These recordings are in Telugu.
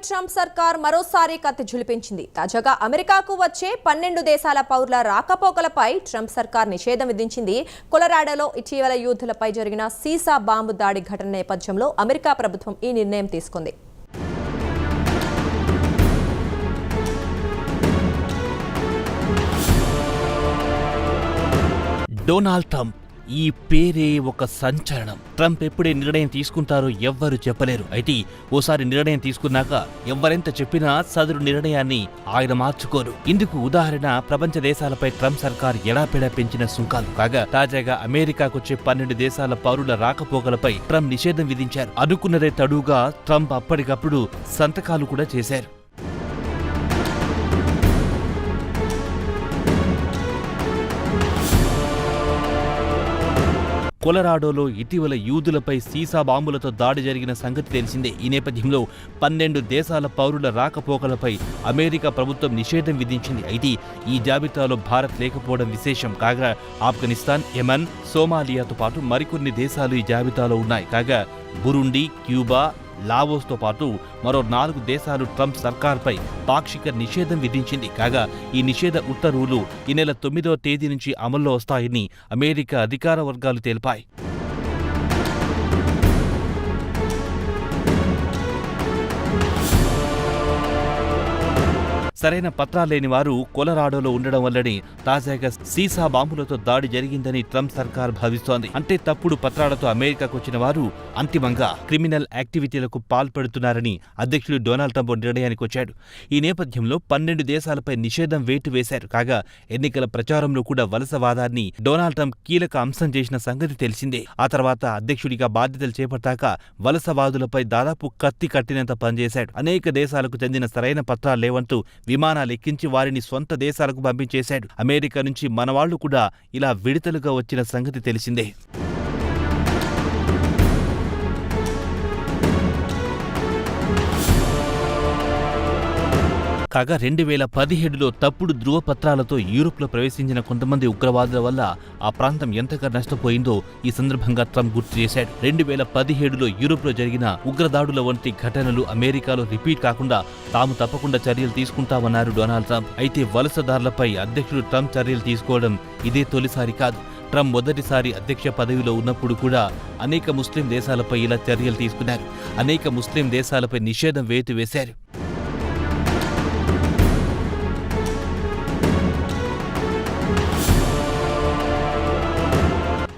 ట్రంప్ సర్కార్ మరోసారి కత్తి ఝుళిపించింది. తాజాగా అమెరికాకు వచ్చే 12 దేశాల పౌరుల రాకపోకలపై ట్రంప్ సర్కార్ నిషేధం విధించింది. కొలరాడోలో ఇటీవల యూదులపై జరిగిన సీసా బాంబు దాడి ఘటన నేపథ్యంలో అమెరికా ప్రభుత్వం ఈ నిర్ణయం తీసుకుంది. డొనాల్డ్ ట్రంప్ ఈ పేరే ఒక సంచలనం. ట్రంప్ ఎప్పుడే నిర్ణయం తీసుకుంటారో ఎవ్వరు చెప్పలేరు. అయితే ఓసారి నిర్ణయం తీసుకున్నాక ఎవరెంత చెప్పినా సదరు నిర్ణయాన్ని ఆయన మార్చుకోరు. ఇందుకు ఉదాహరణ ప్రపంచ దేశాలపై ట్రంప్ సర్కార్ ఎడాపెడా పెంచిన సుంకాలు. కాగా తాజాగా అమెరికాకొచ్చే 12 దేశాల పౌరుల రాకపోకలపై ట్రంప్ నిషేధం విధించారు. అనుకున్నదే తడుగా ట్రంప్ అప్పటికప్పుడు సంతకాలు కూడా చేశారు. కొలరాడోలో ఇటీవల యూదులపై సీసా బాంబులతో దాడి జరిగిన సంగతి తెలిసిందే. ఈ నేపథ్యంలో 12 దేశాల పౌరుల రాకపోకలపై అమెరికా ప్రభుత్వం నిషేధం విధించింది. అయితే ఈ జాబితాలో భారత్ లేకపోవడం విశేషం. కాగా ఆఫ్ఘనిస్తాన్, యెమెన్, సోమాలియాతో పాటు మరికొన్ని దేశాలు ఈ జాబితాలో ఉన్నాయి. కాగా బురుండి, క్యూబా, లావోస్తో పాటు మరో 4 దేశాలు ట్రంప్ సర్కార్పై పాక్షిక నిషేధం విధించింది. కాగా ఈ నిషేధ ఉత్తర్వులు ఈ నెల 9వ తేదీ నుంచి అమల్లో వస్తాయని అమెరికా అధికార వర్గాలు తెలిపాయి. సరైన పత్రాలేని వారు కొలరాడోలో ఉండడం వల్లనే తాజాగా సీసా బాంబులతో దాడి జరిగిందని ట్రంప్ సర్కార్ భావిస్తోంది. అంటే తప్పుడు పత్రాలతో అమెరికాకు వచ్చిన వారు అంతిమంగా క్రిమినల్ యాక్టివిటీలకు పాల్పడుతున్నారని అధ్యక్షుడు డొనాల్డ్ ట్రంప్ నిర్ణయానికి వచ్చాడు. ఈ నేపథ్యంలో 12 దేశాలపై నిషేధం వేటు వేశారు. కాగా ఎన్నికల ప్రచారంలో కూడా వలసవాదాన్ని డొనాల్డ్ ట్రంప్ కీలక అంశం చేసిన సంగతి తెలిసిందే. ఆ తర్వాత అధ్యక్షుడిగా బాధ్యతలు చేపట్టాక వలసవాదులపై దాదాపు కత్తి కట్టినంత పనిచేశాడు. అనేక దేశాలకు చెందిన సరైన పత్రాలు లేవంటూ విమానాలు ఎక్కించి వారిని సొంత దేశాలకు పంపించేశాడు. అమెరికా నుంచి మనవాళ్లు కూడా ఇలా విడతలుగా వచ్చిన సంగతి తెలిసిందే. కాగా 2017లో తప్పుడు ధృవపత్రాలతో యూరోప్లో ప్రవేశించిన కొంతమంది ఉగ్రవాదుల వల్ల ఆ ప్రాంతం ఎంతగా నష్టపోయిందో ఈ సందర్భంగా ట్రంప్ గుర్తు చేశాడు. 2017లో యూరోప్లో జరిగిన ఉగ్రదాడుల వంటి ఘటనలు అమెరికాలో రిపీట్ కాకుండా తాము తప్పకుండా చర్యలు తీసుకుంటామన్నారు డొనాల్డ్ ట్రంప్. అయితే వలసదారులపై అధ్యక్షుడు ట్రంప్ చర్యలు తీసుకోవడం ఇదే తొలిసారి కాదు. ట్రంప్ మొదటిసారి అధ్యక్ష పదవిలో ఉన్నప్పుడు కూడా అనేక ముస్లిం దేశాలపై ఇలా చర్యలు తీసుకున్నారు. అనేక ముస్లిం దేశాలపై నిషేధం వేటు వేశారు.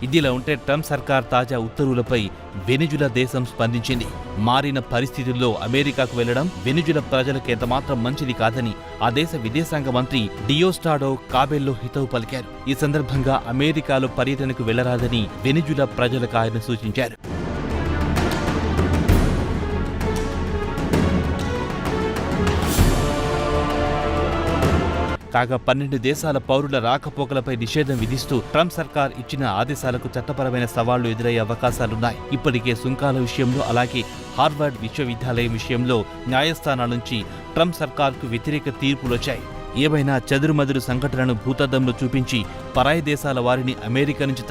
ఇదిలా ఉంటే ట్రంప్ సర్కార్ తాజా ఉత్తర్వులపై వెనిజులా దేశం స్పందించింది. మారిన పరిస్థితుల్లో అమెరికాకు వెళ్లడం వెనిజులా ప్రజలకు ఎంతమాత్రం మంచిది కాదని ఆ దేశ విదేశాంగ మంత్రి డియోస్టాడో కాబెల్లో హితవు పలికారు. ఈ సందర్భంగా అమెరికాలో పర్యటనకు వెళ్లరాదని వెనిజులా ప్రజలకు ఆయన సూచించారు. కాగా 12 దేశాల పౌరుల రాకపోకలపై నిషేధం విధిస్తూ ట్రంప్ సర్కార్ ఇచ్చిన ఆదేశాలకు చట్టపరమైన సవాళ్లు ఎదురయ్యే అవకాశాలున్నాయి. ఇప్పటికే సుంకాల విషయంలో అలాగే హార్వర్డ్ విశ్వవిద్యాలయం విషయంలో న్యాయస్థానాల నుంచి ట్రంప్ సర్కార్కు వ్యతిరేక తీర్పులొచ్చాయి. ఏవైనా చెదురుమదురు సంఘటనలను భూతద్దంలో చూపించి పరాయి దేశాల వారిని అమెరికా నుంచి